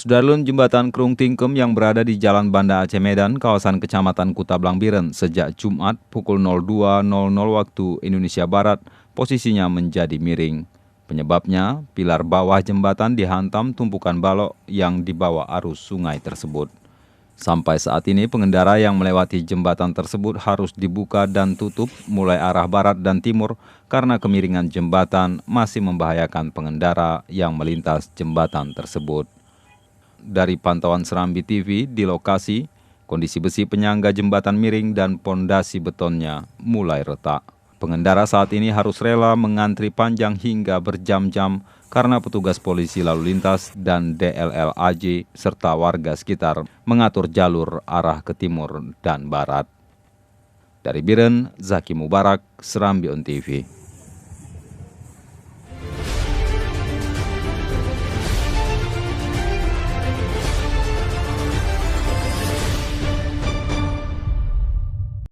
Sudarlun Jembatan Krueng Tingkeum yang berada di Jalan Banda-Aceh Medan, kawasan Kecamatan Kutablang, Bireuen, sejak Jumat pukul 02.00 waktu Indonesia Barat, posisinya menjadi miring. Penyebabnya, pilar bawah jembatan dihantam tumpukan balok yang dibawa arus sungai tersebut. Sampai saat ini, pengendara yang melewati jembatan tersebut harus dibuka dan tutup mulai arah barat dan timur karena kemiringan jembatan masih membahayakan pengendara yang melintas jembatan tersebut. Dari pantauan Serambi TV di lokasi, kondisi besi penyangga jembatan miring dan pondasi betonnya mulai retak. Pengendara saat ini harus rela mengantri panjang hingga berjam-jam karena petugas polisi lalu lintas dan DLLAJ serta warga sekitar mengatur jalur arah ke timur dan barat. Dari Bireuen, Zaki Mubarak, Serambi TV.